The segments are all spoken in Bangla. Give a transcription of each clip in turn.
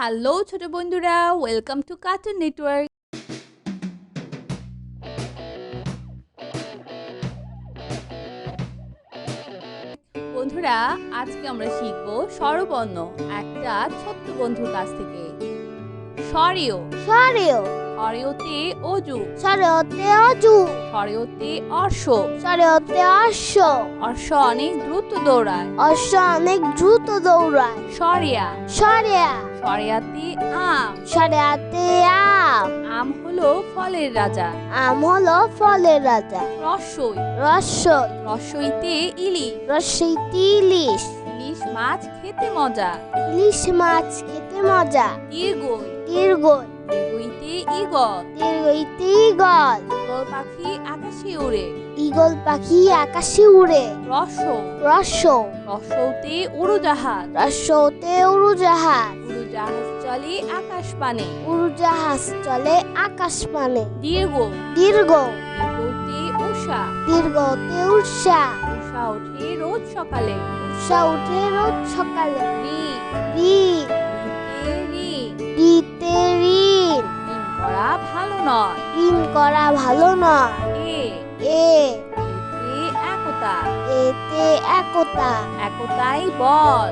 হ্যালো ছোট বন্ধুরা, ওয়েলকাম টু কার্টুন নেটওয়ার্ক। বন্ধুরা, আজকে আমরা শিখব স্বরবর্ণ একটা ছোট্ট বন্ধুর কাছ থেকে। স্বরেয়, স্বরেয়, অরেয়তে অজু, স্বরেয়তে অজু, স্বরেয়তে অর্শ, স্বরেয়তে অশ্ব, অর্শ অনেক দ্রুত দৌড়ায়। অশ্ব অনেক দ্রুত দৌড়ায়। স্বরেয়া, স্বরেয়া, স্বরেয়াতে আম, স্বরেয়াতে আম, আম হলো ফলের রাজা। আম হলো ফলের রাজা। রস্যই, রস্যই, রস্যইতে ইলিশ, রস্যইতে ইলিশ, ইলিশ মাছ খেতে মজা। ইলিশ মাছ খেতে মজা। দীর্ঘই, দীর্ঘই, দীর্ঘইতে ঈগল, দীর্ঘইতে ঈগল, ঈগল পাখি আকাশে উড়ে। ঈগল পাখি আকাশে উড়ে। রস্য, রস্য, রস্যতে উড়োজাহাজ, রস্যতে উড়োজাহাজ, উড়োজাহাজ চলে আকাশ পানে। উড়োজাহাজ চলে আকাশ পানে। দীর্ঘ, দীর্ঘ, দীর্ঘতে উষা, দীর্ঘতে উষা, উষা ওঠে রোজ সকালে। উষা উঠে রোজ সকালে। রি, রি, রিতে ঋণ, রিতে ঋণ, ঋণ করা ভালো নয়। ঋণ করা ভালো নয়। এ, এ, এতে একতা, এতে একতা, একতাই বল।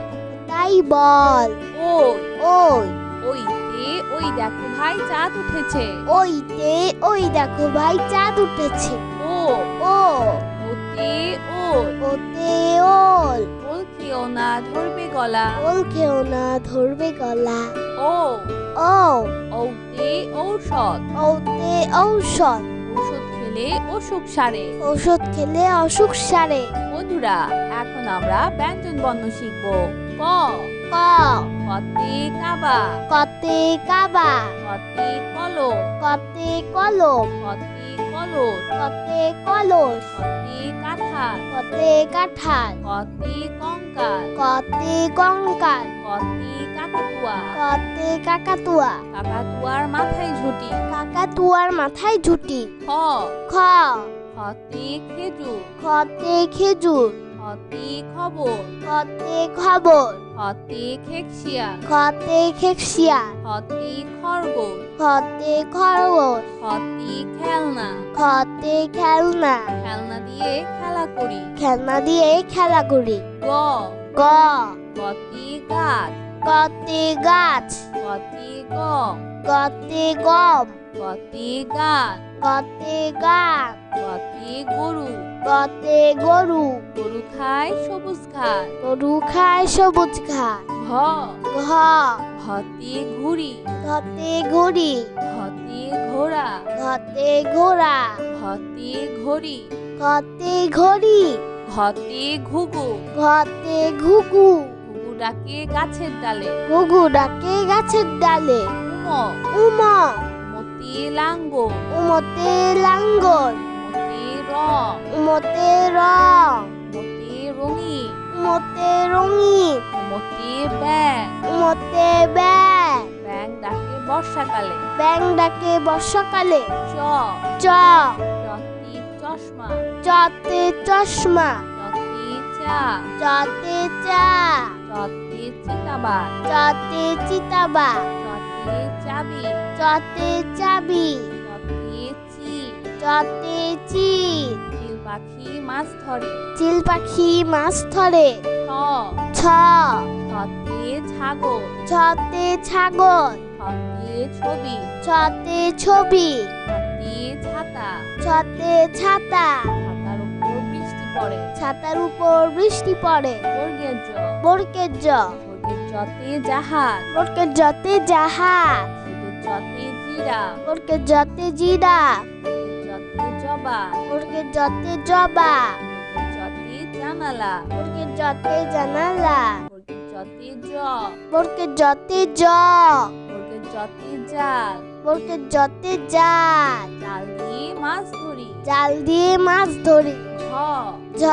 তাই বল। ওই, ওই, ওইতে ওই দেখো ভাই চাঁদ উঠেছে। ওইতে ওই দেখো ভাই চাঁদ উঠেছে। ও, ও, ওতে ওল, ওতে ওল, ওল খেও না ধরবে গলা। ওল খেও না ধরবে গলা। ও, ও, ঔতে ঔষধ, ওতে ঔষধ, ঔষধ খেলে অসুখ সারে। ঔষধ খেলে অসুখ সারে। বন্ধুরা, এখন আমরা ব্যঞ্জন বর্ণ শিখব। ক, ক, কতে কাবা, কতে কাবা, কতে কলম, কতে কলম, কতে কলস, কতে কলস, কতে কাঁঠাল, কতে কাঁঠাল, কতে কঙ্কাল, কতে কঙ্কাল, কতে কাকাতুয়া, কতে কাকাতুয়া, কাকাতুয়ার মাথায় ঝুঁটি। কাকাতুয়ার মাথায় ঝুঁটি। খ, খ, খতে খেজুর, খতে খেজুর, খতে খবর, খতে খবর, খতে খেকশিয়া, খতে খেকশিয়া, খতে খরগোশ, খতে খরগোশ, খতে খেলনা, খতে খেলনা, খেলনা দিয়ে খেলা করি। খেলনা দিয়ে খেলা করি। গ, গ, গতে গাছ, গতে গাছ, গতে গম, গতে গম, গতে গান, গতে গান, গতে গরু, গতে গরু, গরু খায় সবুজ ঘাস। গরু খায় সবুজ ঘাস। ঘ, ঘ, ঘতে ঘুড়ি, ঘতে ঘুড়ি, ঘতে ঘোড়া, ঘতে ঘোড়া, ঘতে ঘড়ি, ঘতে ঘড়ি, ঘতে ঘুঘু, ঘতে ঘুঘু, ঘুঘু ডাকে গাছের ডালে। ঘুঘু ডাকে গাছের ডালে। উম, উম, মতে লাঙ্গল, উমতে লাঙ্গল, মতে রং, উমতে রং, মতে রঙিন, উমতে রঙিন, মতে ব্যাং, উমতে ব্যাং, ব্যাং ডাকে বর্ষাকালে। ব্যাং ডাকে বর্ষাকালে। চ, চ, চতে চশমা, চতে চশমা, চতে চা, চতে চা, চতে চিতাবাঘ, চতে চিতাবা, চতে চাবি, চতে চাবি, চতে চিল, চতে চিল, চিল পাখি মাছ ধরে। চিল পাখি মাছ ধরে। ছ, ছ, ছতে ছাগল, ছতে ছাগল, ছতে ছবি, ছতে ছবি, ছতে ছাতা, ছতে ছাতা, ছাতার উপর বৃষ্টি পড়ে। ছাতার উপর বৃষ্টি পড়ে। বর্গের জ, বর্গের জ, বর্গের জতে জাহাজ, বর্গের জতে জাহাজ, বর্গের জতে জিরাফ, বর্গের জতে জিরাফ, বর্গের জতে জবা, বর্গের জতে জবা, বর্গের জতে জানালা, বর্গের জতে জানালা, বর্গের জতে জ, বর্গের জতে জ, বর্গের জতে জাল, বর্গের জতে জাল, জাল দিয়ে মাছ ধরি। জাল দিয়ে মাছ ধরি। ঝ, ঝ,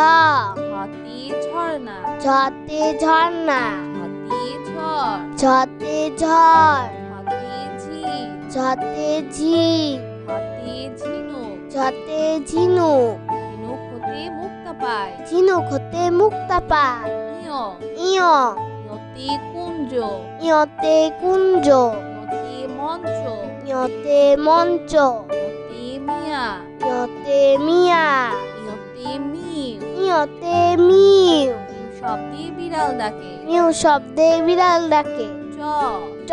ঝতে ঝর্ণা, ঝতে ঝর্ণা, ঝতে ঝড়, ঝতে ঝড়, ঝতে ঝিল, ঝতে ঝিল, ঝতে ঝিনুক, ঝতে ঝিনুক, ঝিনুক হতে মুক্তা পায়। ঝিনুক হতে মুক্তা পায়। ইয়, ইয়, ইয়তে কুঞ্জ, কুঞ্জ ইয়তে কুঞ্জ ইয়তে মঞ্চ ইয়তে মঞ্চ ইয়তে মিয়া ইয়তে মিয়া ইয়তে মিউ ইয়তে মিউ মিউ শব্দে বিড়াল ডাকে মিউ শব্দে বিড়াল ডাকে চ ট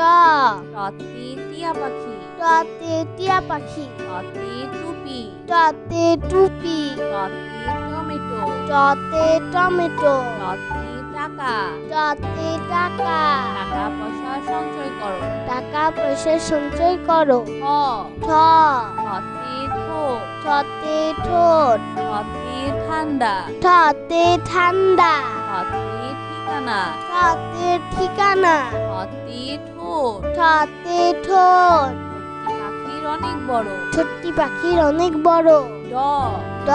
টতে টিয়া পাখি টতে টিয়া পাখি টতে টুপি টতে টুপি টতে টমেটো টতে টমেটো টতে টাকা টতে টাকা টাকা পয়সা সঞ্চয় করো টাকা পয়সা সঞ্চয় করো ঠ ঠ ঠতে ঠোঁট ঠতে ঠোঁট ঠতে ঠান্ডা ঠতে ঠান্ডা ঠতে ঠিকানা ঠতে ঠিকানা ঠতে ঠোঁট ঠতে ঠোঁট সত্যি পাখির অনেক বড় ছোট্টি পাখির অনেক বড় ড ড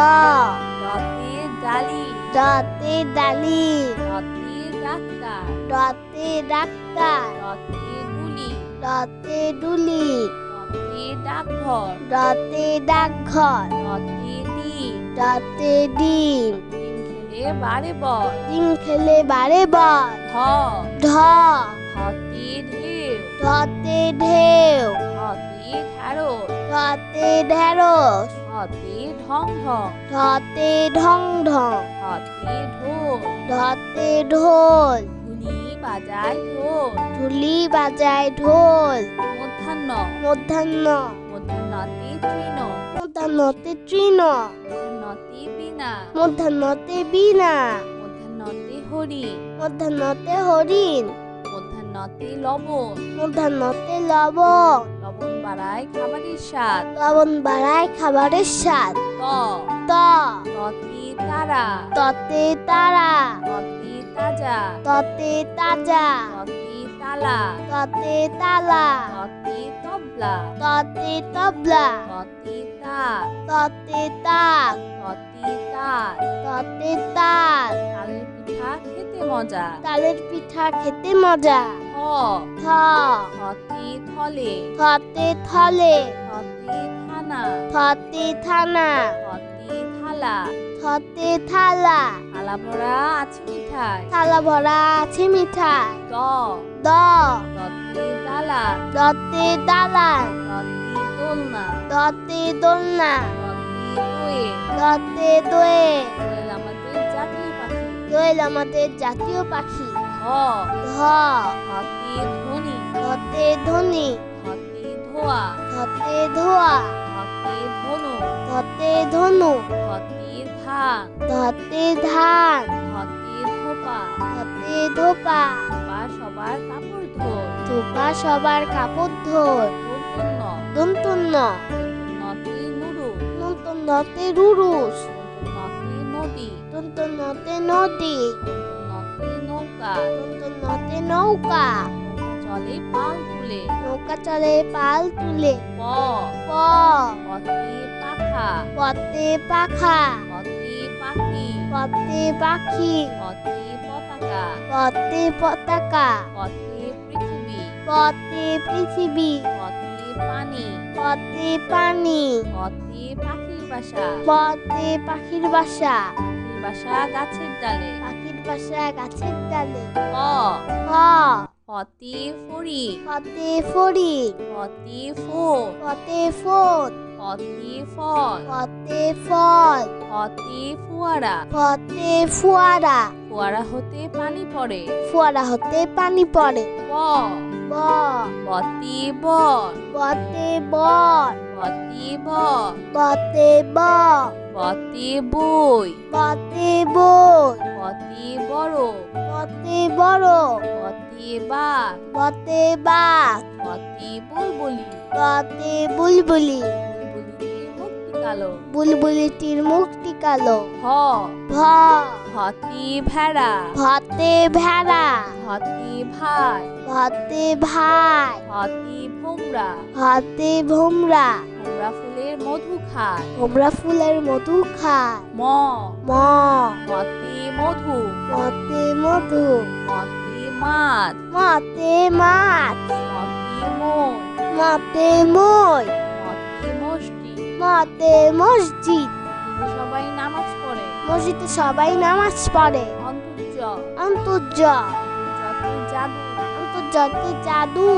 ডতে ডালি ডতে ডালি ডতে ডাক্তার ডতে ডাক্তার ডতে ডুলি ডতে ডুলি ডতে ডাকঘর ডতে ডাকঘর ডতে ডিম ডতে ডিম ডিম খেলে বারে বল ডিম খেলে বারে বল ধ ঢ ধতে ঢেউ ঢতে ঢেউ ধতে ঢ্যাঁড়স ঢতে ঢেঁড়স ধতে ঢং ঢং ঢতে ঢং ঢং ধতে ঢোল ঢতে ঢোল ধুলি বাজায় ঢোল ঢুলি বাজায় ঢোল মধ্যাহ্ন মধ্যাহ্ন মধ্যাহ্নতে তৃণ মধ্যাহ্নতে তৃণ মধ্যাহ্নতে বীণা মধ্যাহ্নতে বীণা মধ্যাহ্নতে হরিণ মধ্যাহ্নতে হরিণ মধ্যাহ্নতে লবণ মধ্যাহ্নতে লবণ লবণ বাড়ায় খাবারের স্বাদ লবণ বাড়ায় খাবারের স্বাদ ত ত ততে তারা ততে তারা ততে তাজা ততে তাজা ততে তালা ততে তালা ততে তবলা ততে তবলা ততে তাক ততে তাক ততে তাল ততে তাল তালের পিঠা খেতে মজা তালের পিঠা খেতে মজা থ থ থতে থলে থতে থলে থতে থানা থতে থানা থতে থালা থতে থালা থালা ভরা আছে মিঠাই থালা ভরা আছে মিঠাই দ দ দতে দালা দতে দালান দতে দোলনা দতে দোলনা দতে দোয়ে দতে দোয়ে দোয়েল আমাদের জাতীয় পাখি দোয়েল আমাদের জাতীয় পাখি ধ ধ ধতে ধনি ধতে ধনি ধতে ধোয়া ধতে ধোয়া ধতে ধনু ধতে ধনু ধতে ধান ধতে ধান ধতে ধোপা ধতে ধোপা ধোপা সবার কাপড় ধোর ধোপা সবার কাপড় ধোর দন্তন্য দন্তন্য দন্তন্যতে নুরু দন্তন্যতে রুরুস দন্তন্যতে নদী দন্তন্যতে নদী দন্তন্যতে নৌকা দন্তন্যতে নৌকা নৌকা চলে পাল তুলে নৌকা চলে পাল তুলে প প পথে পাখা পথে পাখা পথে পাখি পথে পাখি পথে পতাকা পথে পতাকা পথে পৃথিবী পথে পৃথিবী পথে পানি পথে পানি পথে পাখির বাসা পথে পাখির বাসা পাখির বাসা গাছের ডালে পাখির বাসা গাছের ডালে ক হ পথে ফড়ি পথে ফড়ি পথে ফোর পথে ফোট পথে ফল পথে ফল পথে ফোয়ারা পথে ফোয়ারা ফোয়ারা হতে পানি পড়ে ফোয়ারা হতে পানি পড়ে ব ব পথে বর পথে বর পথে ব পথে ব পথে বই পথে বই পথে বড় পথে বড় পথে বাঘ পথে বাঘ পথে বুলবুলি পথে বুলবুলি বুলবুলিটির মুক্তি কালো বুলবুলিটির মুখটি কালো হ ভ ভতে ভেড়া ভতে ভেড়া ভতে ভাই ভতে ভাই ভতে ভোমরা ভতে ভোমরা ভোমরা ফুলের মধু খায় ভোমরা ফুলের মধু খায় ম ম মতে মধু মতে মধু মতে মাছ মতে মাছ মতে মই মতে মই মতে মসজিদ মতে মসজিদ কিন্তু সবাই নামাজ পড়ে মসজিদে সবাই নামাজ পড়ে অন্তর্য অন্তর্য অন্তর্জাতে জাদু অন্তর্জাতীয় জাদু,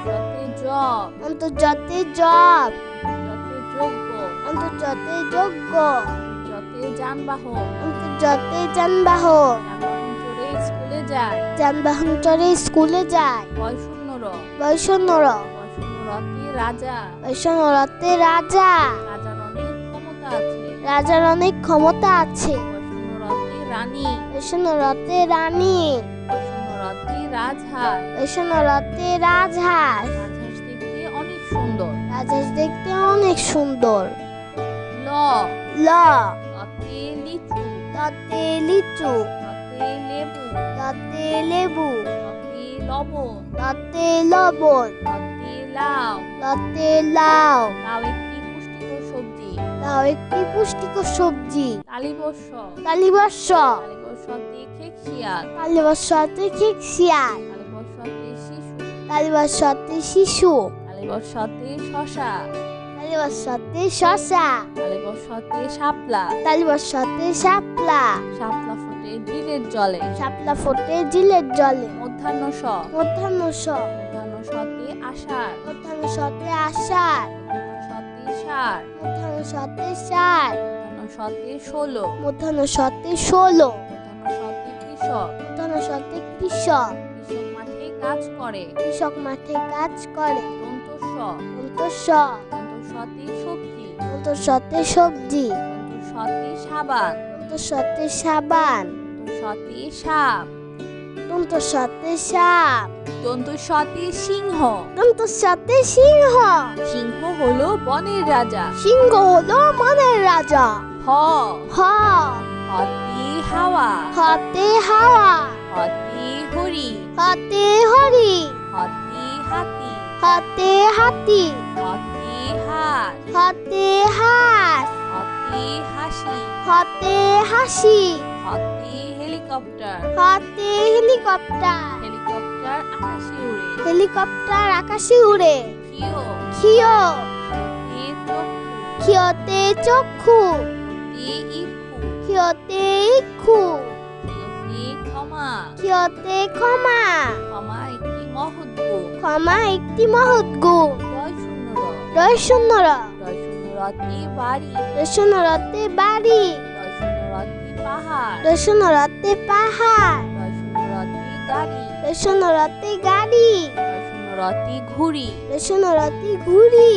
অন্তর্জাতীয় জব, অন্তর্জাতীয় জব, অন্তর্জাতীয় যোগ্য, অন্তর্জাতীয় যোগ্য, অন্তর্জাতীয় যানবাহন, অন্তর্জাতীয় যানবাহন, যানবাহন চড়ে স্কুলে যায়, যানবাহন চড়ে স্কুলে যায়, বয়শূন্যর, বৈষণ্যর, বয়শূন্যরতে রাজা, বৈষণ্যরতে রাজা, রাজার অনেক ক্ষমতা আছে, রাজার অনেক ক্ষমতা আছে, বয়শূন্যরতে রানী, বৈষণ্যরতে রানী, বয়শূন্যরতে রাজহাঁস, বৈষণ্যরতে রাজহাঁস, রাজহাঁস দেখতে অনেক সুন্দর, রাজহাঁস দেখতে অনেক সুন্দর, ল, ল, লতে লিচু, লতে লিচু, লতে লেবু, লতে লেবু, লতে লবণ, লতে লবণ, লতে লাউ, লতে লাউ, লাউ একটি পুষ্টিকর সবজি, লাউ একটি পুষ্টিকর সবজি, তালিবস্য, তালিবস্য, তালিবস্যতে খেকশিয়াল, তালিবস্যতে খেকশিয়াল, তালিবস্যতে শিশু, তালিবস্যতে শিশু, তালিবস্যতে শশা, তালিবস্যতে শসা, তালিবস্যতে শাপলা, তালিবস্যতে শাপলা, শাপলা ফোটে ডিলের জলে, শাপলা ফোটে জিলের জলে, মধ্যাহ্ন স, মধ্যাহ্ন স, মধ্যাহ্ন সতে আষাঢ়, মধ্যাহ্ন সতে আষাঢ়, মধ্যাহ্ন সতে ষাঁড়, মধ্যাহ্ন সতে ষাট, মধ্যাহ্ন সতে ষোলো, মধ্যাহ্ন সতে 16, মধ্যাহ্ন সতে কৃষক, মধ্যাহ্ন সতে কৃষক, কৃষক মাঠে কাজ করে, কৃষক মাঠে কাজ করে, দন্ত স, দন্ত স, দন্ত সতে সবজি, দন্ত সতে সবজি, দন্ত সতে সাবান, দন্ত সতে সাবান, দন্ত সতে সাপ, দন্ত সতে সাপ, দন্ত সতে সিংহ, দন্ত সতে সিংহ, সিংহ হলো বনের রাজা, সিংহ হলো মনের রাজা, হ, হ, হতে হাওয়া, হতে হাওয়া, হতে হরি, হতে হরি, হতে হাতি, হতে হাতি, হতে হাঁস, হতে হাঁস, হতে হাসি, হতে হাসি, হতে হেলিকপ্টার, হতে হেলিকপ্টার, হেলিকপ্টার আকাশে উড়ে, হেলিকপ্টার আকাশে উড়ে, কিও, খিও, তে চক্ষু, খিওতে চক্ষু, তে ইক্ষু, খিওতে ইক্ষু, কিওতে ক্ষমা, খিওতে ক্ষমা, ক্ষমা একটি মহৎ গুণ, ক্ষমা একটি মহৎ গুণ, রয় শূন্য র, রয় শূন্য র, রয় শূন্য রতে বাড়ি, রয় শূন্য রতে বাড়ি, রয় শূন্য রতে পাহাড়, রয় শূন্য রতে পাহাড়, রয় শূন্য রতে গাড়ি, রয় শূন্য রতে গাড়ি, রয় শূন্য রতে ঘুড়ি, রয় শূন্য রতে ঘুড়ি,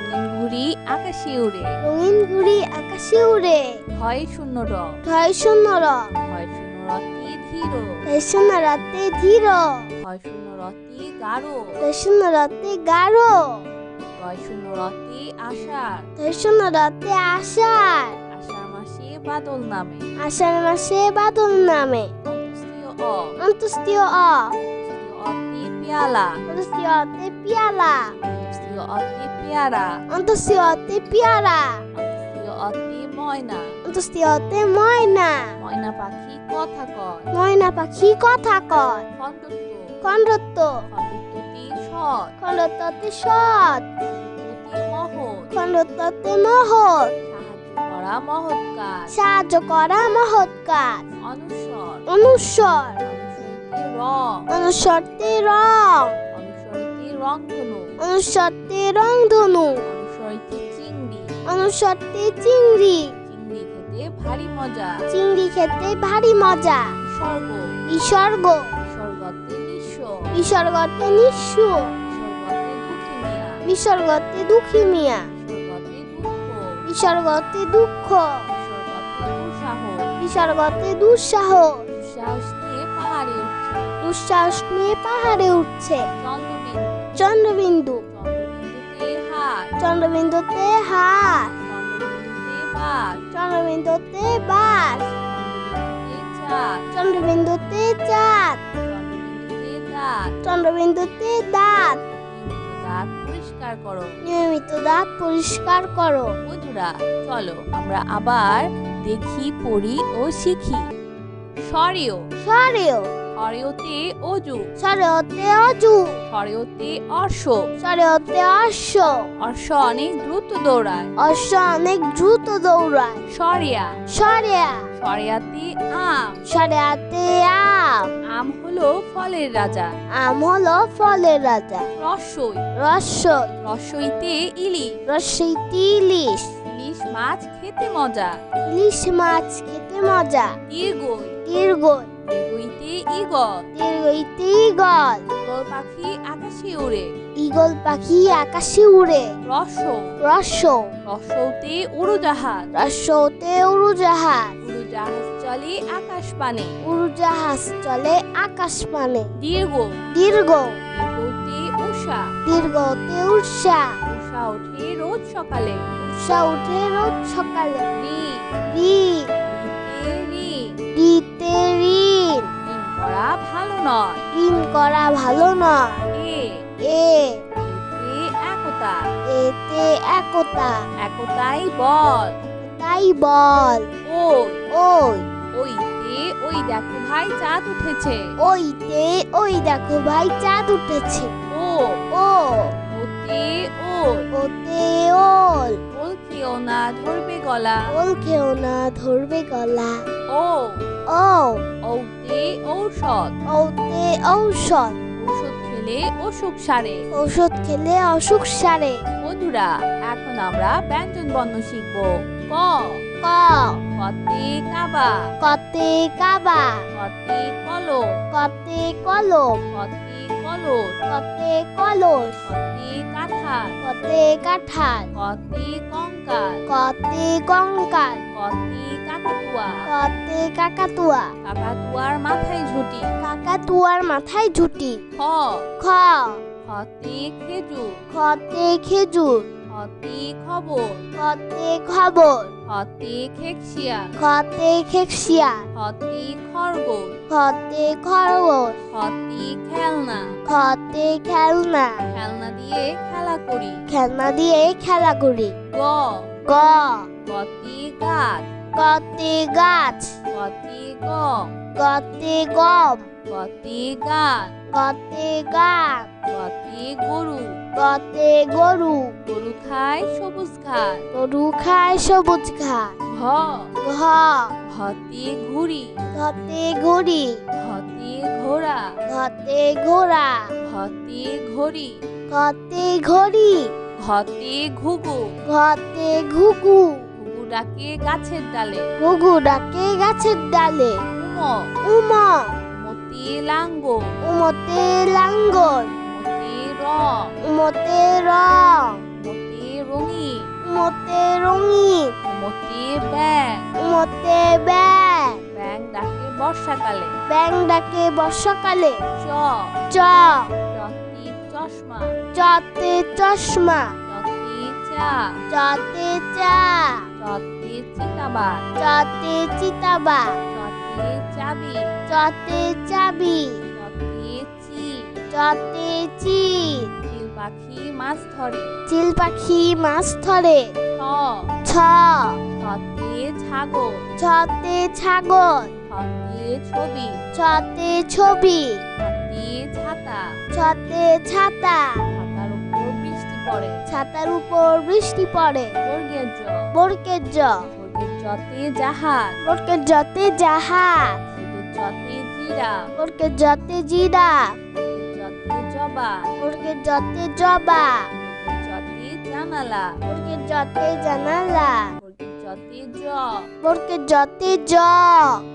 রঙিন ঘুড়ি আকাশে উড়ে, রঙিন ঘুড়ি আকাশে উড়ে, হয় শূন্য র, হয় শূন্য র, হয় শূন্য রতে ধীর, রয় শূন্য রতে ধীর, হয় শূন্য রতে গাঢ়, রয় শূন্য রতে গাঢ়, রয় শূন্য রতে আষাঢ়, রয় শূন্য রতে আষাঢ়, আষাঢ় মাসে বাদল নামে, আষাঢ় মাসে বাদল নামে, অন্তস্থীয় অ, অন্তস্থীয় অ, অন্তস্থীয় অতে পেয়ালা, অন্তস্থীয় অতে পিয়ালা, অন্তস্থীয় অতে পেয়ারা, অন্তস্থীয় অতে পিয়ারা, অন্তস্থীয় অতে ময়না, অন্তস্থীয় অতে ময়না, ময়না পাখি কথা কয়, ময়না পাখি কথা কয়, খণ্ডত্ব, খণ্ডত্ব, খণ্ডত্বতে সৎ, খণ্ডত্বতে সৎ, খণ্ডত্বতে মহৎ, খণ্ডত্বতে মহৎ, সাহায্য করা মহৎ কাজ, সাহায্য করা মহৎ কাজ, অনুসর, অনুস্বর, অনুসরতে রং, অনুস্বরতে রং, অনুসরতে রংধনু, অনুস্বরতে রংধনু, অনুসরতে চিংড়ি, অনুস্বরতে চিংড়ি, চিংড়ি খেতে ভারী মজা, চিংড়ি খেতে ভারী মজা, স্বর্গ, বিসর্গ, স্বর্গতে নিঃস্ব, বিসর্গতে নিঃস্ব, স্বর্গতে দুঃখী মিয়া, বিসর্গতে দুঃখী মিয়া, স্বর্গতে দুঃখ, বিসর্গতে দুঃখ, বিসর্গতে দুঃসাহ, বিসর্গতে দুঃসাহ, দুঃসাহস নিয়ে পাহাড়ে উঠছে, দুঃসাহস নিয়ে পাহাড়ে উঠছে, চন্দ্রবিন্দু, চন্দ্রবিন্দু, চন্দ্রবিন্দুতে হাত, চন্দ্রবিন্দুতে হাত, চন্দ্রবিন্দুতে বাস, চন্দ্রবিন্দুতে বাস, চন্দ্রবিন্দুতে চাঁদ, চন্দ্রবিন্দুতে চাঁদ, চন্দ্রবিন্দুতে দাঁত, চন্দ্রবিন্দুতে দাঁত, নিয়মিত দাঁত পরিষ্কার করো। নিয়মিত দাঁত পরিষ্কার করো। বন্ধুরা চলো আমরা আবার দেখি, পড়ি ও শিখি। সরেও, সরেও, সরেওতে অজু, সরেওতে অজু, সরেওতে অর্শ, সরেওতে অশ্ব, অর্শ অনেক দ্রুত দৌড়ায়। অশ্ব অনেক দ্রুত দৌড়ায়। সরেয়া, সরেয়া, সরেয়াতে আম। সরে আতে আম। আম হলো ফলের রাজা। আম হলো ফলের রাজা। রসই। রসই। রসইতে ইলিশ। রসইতে ইলিশ। ইলিশ মাছ খেতে মজা। ইলিশ মাছ খেতে মজা। দীর্ঘই। দীর্ঘই। দীর্ঘইতে ইগল। দীর্ঘইতে ইগল। ইগল পাখি আকাশে উড়ে। ইগল পাখি আকাশে উড়ে। রসৌ। রসৌ। রসৌতে উড়োজাহাজ। রসৌতে উড়োজাহাজ। উড়োজাহাজ চলে আকাশ পানে। উড়োজাহাজ চলে আকাশ পানে। দীর্ঘ। দীর্ঘ। দীর্ঘতে উষা। দীর্ঘতে উষা। উষা ওঠে রোজ সকালে। উষা উঠে রোজ সকালে। রি। রি। রিতে ঋণ। রিতে ঋণ। ঋণ করা ভালো নয়। ঋণ করা ভালো নয়। এ। এ। এতে একতা। এতে একতা। একতাই বল। তাই বল। ওই। ওই। ওইতে ওই দেখো ভাই চাঁদ উঠেছে। ওইতে ওই দেখো ভাই চাঁদ উঠেছে। ও। ও। ওতে ওল। ওতে ওল। ওল খেও না ধরবে গলা। ওল খেও না ধরবে গলা। ও। ও। ঔতে ঔষধ। ওতে ঔষধ। ঔষধ খেলে অসুখ সারে। ঔষধ খেলে অসুখ সারে। বন্ধুরা, এখন আমরা ব্যঞ্জন বর্ণ শিখব। ক। ক। কতে কাবা। কতে কাবা। কতে কলম। কতে কলম। কতে কলস। কতে কলস। কতে কাঁঠাল। কতে কাঁঠাল। কতে কঙ্কাল। কতে কঙ্কাল। কতে কাকাতুয়া। কতে কাকাতুয়া। কাকাতুয়ার মাথায় ঝুঁটি। কাকাতুয়ার মাথায় ঝুঁটি। খ। খ। খতে খেজুর। খতে খেজুর। খতে খবর। খতে খবর। খতে খেকশিয়া। খতে খেকশিয়া। খতে খরগোশ। খতে খরগোশ। খতে খেলনা। খতে খেলনা। খেলনা দিয়ে খেলা করি। খেলনা দিয়ে খেলা করি। গ। গ। গতে গাছ। গতে গাছ। গতে গম। গতে গম। গতে গান। গতে গান। গতে গরু। গতে গরু। গরু খায় সবুজ ঘাস। গরু খায় সবুজ ঘাস। ঘ। ঘ। ঘতে ঘুড়ি। ঘতে ঘুড়ি। ঘতে ঘোড়া। ঘতে ঘোড়া। ঘতে ঘড়ি। ঘতে ঘড়ি। ঘতে ঘুঘু। ঘতে ঘুঘু। ঘুঘু ডাকে গাছের ডালে। ঘুঘু ডাকে গাছের ডালে। উম। উম। মতে লাঙ্গল। উমতে লাঙ্গল। মতে রং। উমতে রং। মতে রঙিন। উমতে রঙিন। মতে ব্যাং। উমতে ব্যাং। ব্যাং ডাকে বর্ষাকালে। ব্যাং ডাকে বর্ষাকালে। চ। চ। চতে চশমা। চতে চশমা। চতে চা। চতে চা। চতে চিতাবাঘ। চতে চিতাবা। চতে চাবি। চতে চাবি। চতে চিল। চতে চিল। চিল পাখি মাছ ধরে। চিল পাখি মাছ ধরে। ছ। ছ। ছতে ছাগল। ছতে ছাগল। ছতে ছবি। ছতে ছবি। ছতে ছাতা। ছতে ছাতা। ছাতার উপর বৃষ্টি পড়ে। ছাতার উপর বৃষ্টি পড়ে। বর্গের জ। বর্গের জ। বর্গের জতে জাহাজ। বর্গের জতে জাহাজ। বর্গের জতে জিরাফ। বর্গের জতে জিরাফ। বর্গের জতে জবা। বর্গের জতে জবা। বর্গের জতে জানালা। বর্গের জতে জানালা। বর্গের জতে জ। বর্গের জতে জ।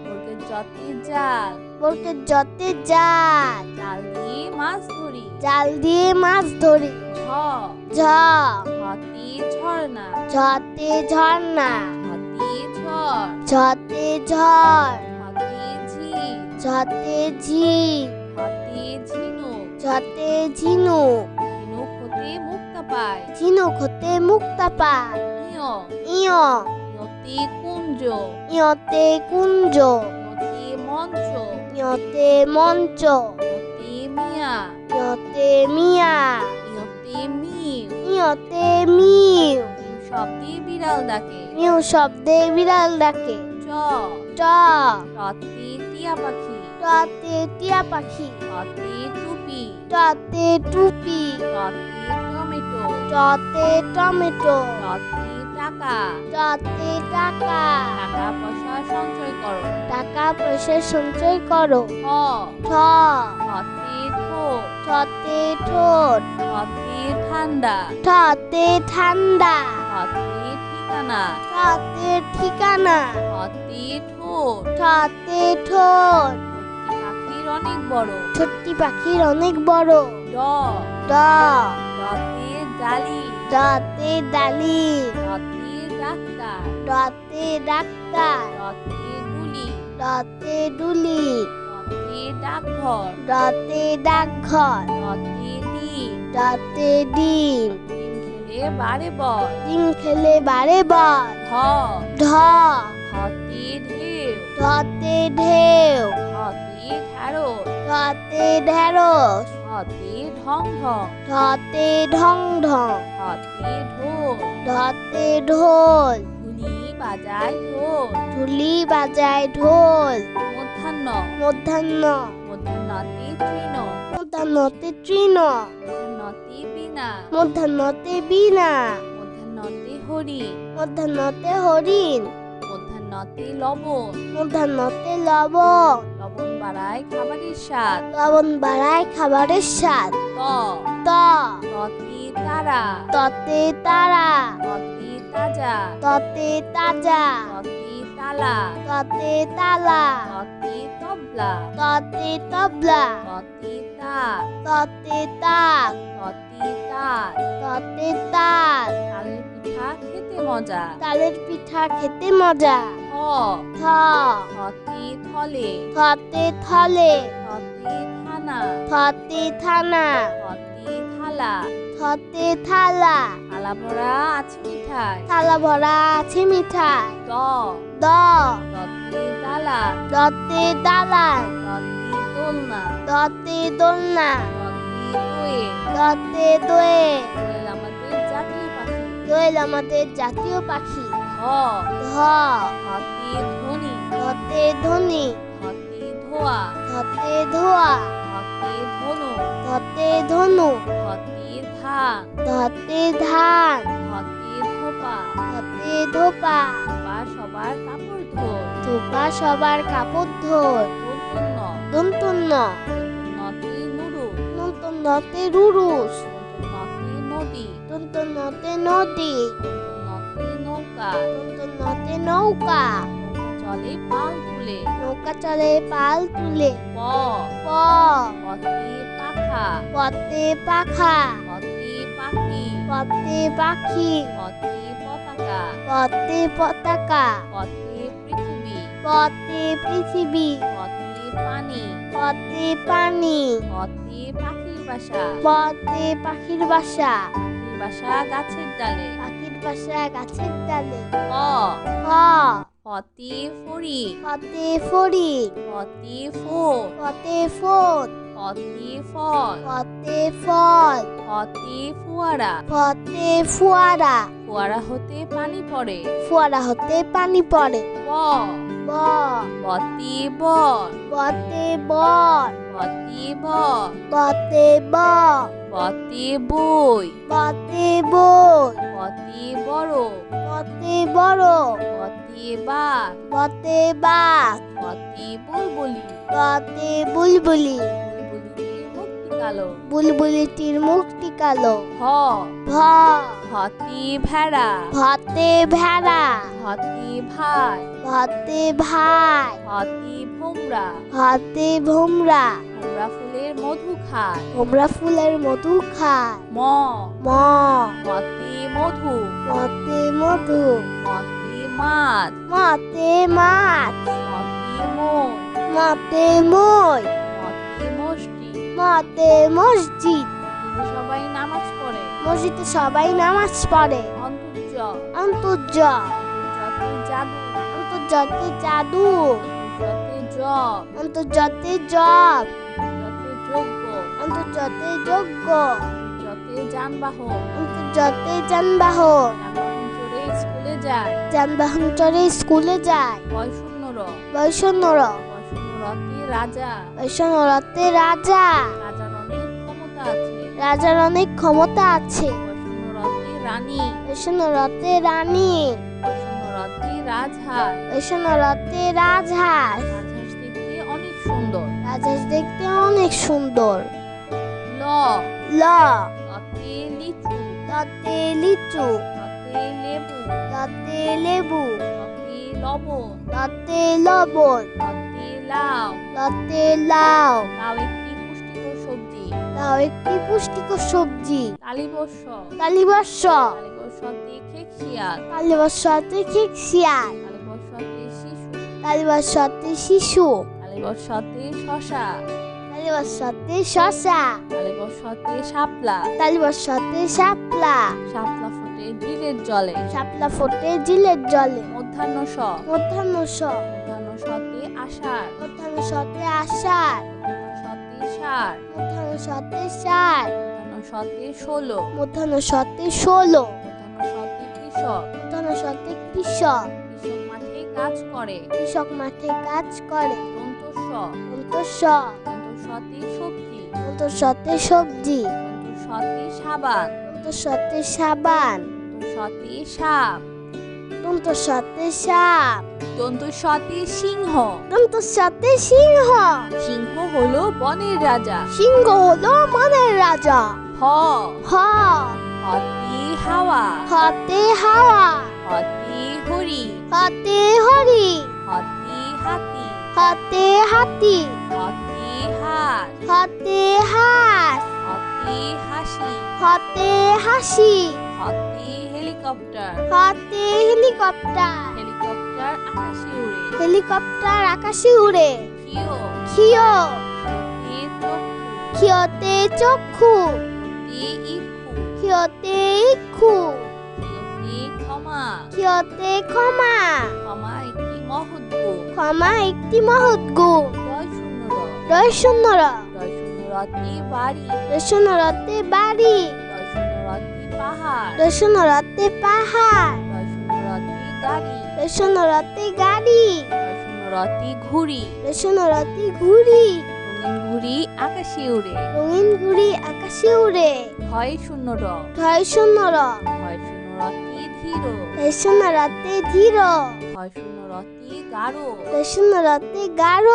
বর্গের জতে জাল। বর্গের জতে জাল। জাল দিয়ে মাছ ধরি। জাল দিয়ে মাছ ধরি। ঝ। ঝ। ঝতে ঝর্ণা। ঝতে ঝর্ণা। ঝতে ঝড়। ঝতে ঝড়। ঝতে ঝিল। ঝতে ঝিল। ঝতে ঝিনুক। ঝতে ঝিনুক। ঝিনুক হতে মুক্তা পায়। ঝিনুক হতে মুক্তা পায়। ইয়। ইয়। ইয়তে কুঞ্জ। ইয়তে কুঞ্জ। ইয়তে মঞ্চ। ইয়তে মঞ্চ। ইয়তে মিয়া। ইয়তে মিয়া। ইয়তে মিউ। ইয়তে মিউ। মিউ শব্দে বিড়াল ডাকে। মিউ শব্দে বিড়াল ডাকে। চ। ট। টতে টিয়া পাখি। টতে টিয়া পাখি। টতে টুপি। টতে টুপি। টতে টমেটো। টতে টমেটো। টতে টাকা। টতে টাকা। টাকা পয়সা সঞ্চয় করো। টাকা পয়সা সঞ্চয় করো। ঠ। ঠ। ঠতে ঠোঁট। ঠতে ঠোঁট। ঠতে ঠান্ডা। ঠতে ঠান্ডা। ঠতে ঠিকানা। ঠতে ঠিকানা। ঠতে ঠোঁট। ঠতে ঠোঁট। ছোট্টি পাখির অনেক বড়। ছোট্টি পাখির অনেক বড়। ড। ড। ডতে ডালি। ডতে ডালি। ডতে ডাক্তার। ডতে ডাক্তার। ডতে ডুলি। ডতে ডুলি। ডতে ডাকঘর। ডতে ডাকঘর। ডতে ডিম। ডতে ডিম। ডিম খেলে বাড়ে বল। ডিম খেলে বারে বল। ঢ। ঢ। ঢতে ঢেউ। ঢতে ঢেউ। ঢতে ঢ্যাঁড়স। ঢতে ঢেঁড়স। ঢতে ঢং ঢং। ঢতে ঢং ঢং। ঢতে ঢোল। ঢতে ঢোল। ধুলি বাজায় ঢোল। ঢুলি বাজায় ঢোল। মধ্যাহ্ন। মধ্যাহ্ন। মধ্যাহ্নতে তৃণ। মধ্যাহ্নতে তৃণ। মধ্যাহ্নতে বীণা। মধ্যাহ্নতে বীণা। মধ্যাহ্নতে হরিণ। মধ্যাহ্নতে হরিণ। মধ্যাহ্নতে লবণ। মধ্যাহ্নতে লবণ। লবণ বাড়ায় খাবারের স্বাদ। লবণ বাড়ায় খাবারের স্বাদ। ত। ত। ততে তারা। ততে তারা। ততে তাজা। ততে তাজা। ততে তালা। ততে তালা। ততে তবলা। ততে তবলা। ততে তাক। ততে তাক। ততে তাল। ততে তাল। তালের পিঠা খেতে মজা। তালের পিঠা খেতে মজা। থ। থ। থতে থলে। থতে থলে। থতে থানা। থতে থানা। থতে থালা। থতে থালা। থালা ভরা আছে মিঠাই। থালা ভরা আছে মিঠাই। দ। দ। দতে দালা। দতে দালান। দতে দোলনা। দতে দোলনা। দতে দোয়ে। দতে দোয়ে। দোয়েল আমাদের জাতীয় পাখি। দোয়েল আমাদের জাতীয় পাখি। ধ। ধ। ধতে ধনী। ধতে ধনী। ধতে ধোয়া। ধতে ধোয়া। ধতে ধনু। ধতে ধনু। ধতে ধান। ধতে ধান। ধতে ধোপা। ধতে ধোপা। ধোপা সবার কাপড় ধোয়। ধোপা সবার কাপড় ধোয়। দন্তন্য। দন্তন্য। দন্তন্যতে নুরু। দন্তন্যতে রুরুস। দন্তন্যতে নদী। দন্তন্যতে নদী। দন্তন্যতে নৌকা। দন্তন্যতে নৌকা। নৌকা চলে পাল তুলে। নৌকা চলে পাল তুলে। প। প। পথে পাখা। পথে পাখা। পথে পাখি। পথে পাখি। পথে পতাকা। পথে পতাকা। পথে পৃথিবী। পথে পৃথিবী। পথে পানি। পথে পানি। পথে পাখির বাসা। পথে পাখির বাসা। পাখির বাসা গাছের ডালে। পাখির বাসা গাছের ডালে। ক। খ। পথে ফড়ি। পথে ফড়ি। পথে ফোর। পথে ফোন। পথে ফল। পথে ফল। পথে ফোয়ারা। পথে ফোয়ারা। ফোয়ারা হতে পানি পড়ে। ফোয়ারা হতে পানি পড়ে। ব। ব। বতে বল। বতে বল। বতে বল। বতে ব। বতে বই। বতে বই। বতে বড়। বতে বড়। বতে বাঘ। বতে বাঘ। বতে বুলবুলি। বতে বুলবুলি। বুলবুলিটির মুখটি কালো। বুলবুলিটির মুখটি কালো। ভ। ভ। ভতে ভেড়া। ভতে ভেড়া। ভতে ভাই। ভতে ভাই। ভতে ভোমরা। ভতে ভোমরা। ভোমরা ফুলের মধু খায়। ভোমরা ফুলের মধু খায়। ম। ম। মতে মধু। মতে মধু। মতে মাছ। মতে মাছ। মতে মন। মতে মই। মতে মসজিদ। মতে মসজিদ। কিন্তু সবাই নামাজ পড়ে। মসজিদে সবাই নামাজ পড়ে। অন্তর্য। অন্তর্য। যতে জাদু। অন্তর্জাতে জাদু। যতে জব। অন্তর্জাতে জব। যতে যোগ্য। অন্তর্জাতে যজ্ঞ। যতে যানবাহন। অন্তর্জাতে যানবাহন। যানবাহন চড়ে স্কুলে যায়। যানবাহন চড়ে স্কুলে যায়। বয়শূন্যর। বৈষ্ণর। বয়শূন্যরতে রাজা। বৈষ্ণরতে রাজা। রাজার অনেক ক্ষমতা আছে। রাজার অনেক ক্ষমতা আছে। বয়শূন্যরতে রানী, ওই শোনো রথে রানী, ওই শোনো রথে রাজহাঁস। ওই শোনো রথে রাজহাঁস, রাজহাঁস দেখতে অনেক সুন্দর। রাজহাঁস দেখতে অনেক সুন্দর। ল, ল, লতে লিচু, লতে লিচু, লতে লেবু, লতে লেবু, লতে লবণ, লতে লবণ, লতে লাউ। লতে লাউ। লাউ একটি পুষ্টিকর সবজি। লাউ একটি পুষ্টিকর সবজি। তালিবস্য, তালিবস্য, তালিবস্যতে খেকশিয়াল, তালিবস্যতে খিকশিয়াল, তালিবস্যতে শিশু, তালিবস্যতে শিশু, তালিবস্যতে শশা, তালিবস্যতে শসা, তালিবস্যতে শাপলা। তালিবস্যতে শাপলা, শাপলা ফোটে ডিলের জলে। শাপলা ফোটে জিলের জলে। মধ্যাহ্ন স, মধ্যাহ্ন স, মধ্যাহ্ন সতে আষাঢ়, মধ্যাহ্ন সতে আষাঢ়, মধ্যাহ্ন সতে ষাঁড়, মধ্যাহ্ন সতে ষাঁড়, মধ্যাহ্ন সতে ষোলো, মধ্যাহ্ন সতে 16, মধ্যাহ্ন সতে কৃষক। মধ্যাহ্ন সতে কৃষক, কৃষক মাঠে কাজ করে। কৃষক মাঠে কাজ করে। দন্ত স, দন্ত স, দন্ত সতে সবজি, দন্ত সতে সবজি, দন্ত সতে সাবান, দন্ত সতে সাবান, দন্ত সতে সাপ, দন্ত সতে সাপ, দন্ত সতে সিংহ। দন্ত সতে সিংহ। সিংহ হলো বনের রাজা। সিংহ হলো মনের রাজা। হ, হ, হতে হাওয়া, হতে হাওয়া, হতে হরি, হতে হরি, হতে হাতি, হতে হাতি, হতে হাঁস, হতে হাঁস, হতে হাসি, হতে হাসি, হতে হেলিকপ্টার। হতে হেলিকপ্টার, হেলিকপ্টার আকাশে উড়ে। হেলিকপ্টার আকাশে উড়ে। খিও, খিও, খিওতে চক্ষু, খিওতে চক্ষু, খিওতে ইক্ষু, খিওতে ইক্ষু, খিওতে ক্ষমা। খিওতে ক্ষমা। ক্ষমা একটি মহৎ গুণ। ক্ষমা একটি মহৎ গুণ। রয় শূন্য র, রয় শূন্য র, রয় শূন্য রতে বাড়ি, রয় শূন্য রতে বাড়ি, রয় শূন্য রতে পাহাড়, রয় শূন্য রতে পাহাড়, রয় শূন্য রতে গাড়ি, রয় শূন্য রতে গাড়ি, রয় শূন্য রতে ঘুড়ি। রয় শূন্য রতে ঘুড়ি, রঙিন ঘুড়ি আকাশে উড়ে। রঙিন ঘুড়ি আকাশে উড়ে। হয় শূন্য র, হয় শূন্য র, হয় শূন্য রতে ধীর, রয় শূন্য রতে ধীর, হয় শূন্য রতে গাঢ়, রয় শূন্য রতে গাঢ়,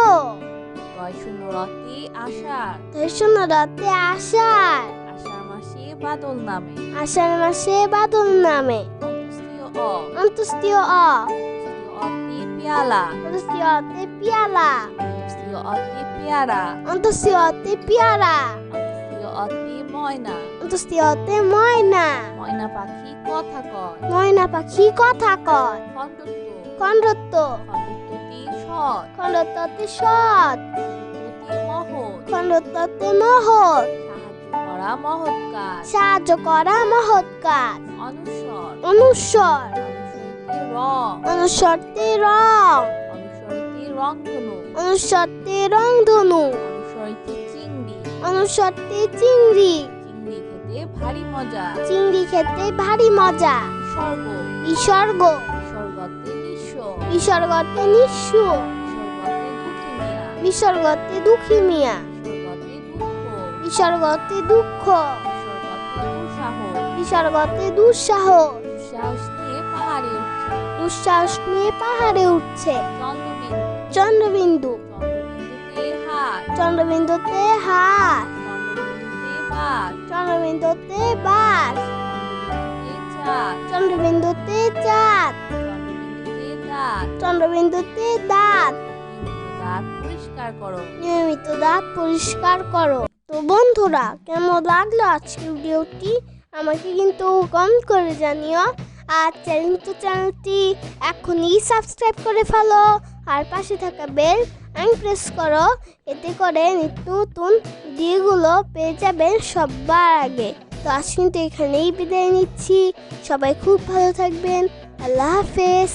রয় শূন্য রতে আষাঢ়। রয় শূন্য রতে আষাঢ়, আষাঢ় মাসে বাদল নামে। আষাঢ় মাসে বাদল নামে। অন্তস্তীয় অ, অন্তস্তীয় অ, অন্তস্তীয় অতে পেয়ালা, অন্তস্তীয় অতে পিয়ালা, অন্তস্তীয় অতে পেয়ারা, অন্তস্তীয় অতে পিয়ারা, অন্তস্তীয় অতে ময়না। অন্তস্তীয় অতে ময়না। ময়না পাখি কথা কয়। ময়না পাখি কথা কয়। খণ্ডত্ব, খণ্ডত্ব, খণ্ডত্বতে সৎ, খণ্ডত্বতে সৎ, খণ্ডত্বতে মহৎ, খণ্ডত্বতে মহৎ, সাহায্য করা মহৎ কাজ। সাহায্য করা মহৎ কাজ। অনুসর, অনুস্বর, অনুসরতে রং, অনুস্বরতে রং, অনুসরতে রংধনু, অনুস্বরতে রংধনু, অনুসরতে চিংড়ি। অনুস্বরতে চিংড়ি, চিংড়ি খেতে ভারী মজা। চিংড়ি খেতে ভারী মজা। স্বর্গ, বিসর্গ, স্বর্গতে নিঃস্ব, বিসর্গতে নিঃস্ব, স্বর্গতে দুঃখী মিয়া, বিসর্গতে দুঃখী মিয়া, স্বর্গতে দুঃখ, বিসর্গতে দুঃখ, স্বর্গতে দুঃসাহস। বিসর্গতে দুঃসাহ, দুঃসাহস নিয়ে পাহাড়ে উঠছে। দুঃসাহস নিয়ে পাহাড়ে উঠছে। চন্দ্রবিন্দু, চন্দ্রবিন্দু, চন্দ্রবিন্দুতে হাত, চন্দ্রবিন্দুতে হাত, চন্দ্রবিন্দুতে বাস, চন্দ্রবিন্দুতে বাস, চন্দ্রবিন্দুতে চাঁদ, চন্দ্রবিন্দুতে চাঁদ, চন্দ্রবিন্দুতে দাঁত। চন্দ্রবিন্দুতে দাঁত। নিয়মিত দাঁত পরিষ্কার করো। নিয়মিত দাঁত পরিষ্কার করো। তো বন্ধুরা, কেমন লাগলো আজকের ভিডিওটি আমাকে কিন্তু কমেন্ট করে জানিও। আর চ্যানেলটি এখনই সাবস্ক্রাইব করে ফেলো, আর পাশে থাকা বেল প্রেস করো, এতে করে নিত্য নতুন ভিডিওগুলো পেয়ে যাবেন সবার আগে। তো আজ কিন্তু এখানেই বিদায় নিচ্ছি। সবাই খুব ভালো থাকবেন। আল্লাহ হাফেজ।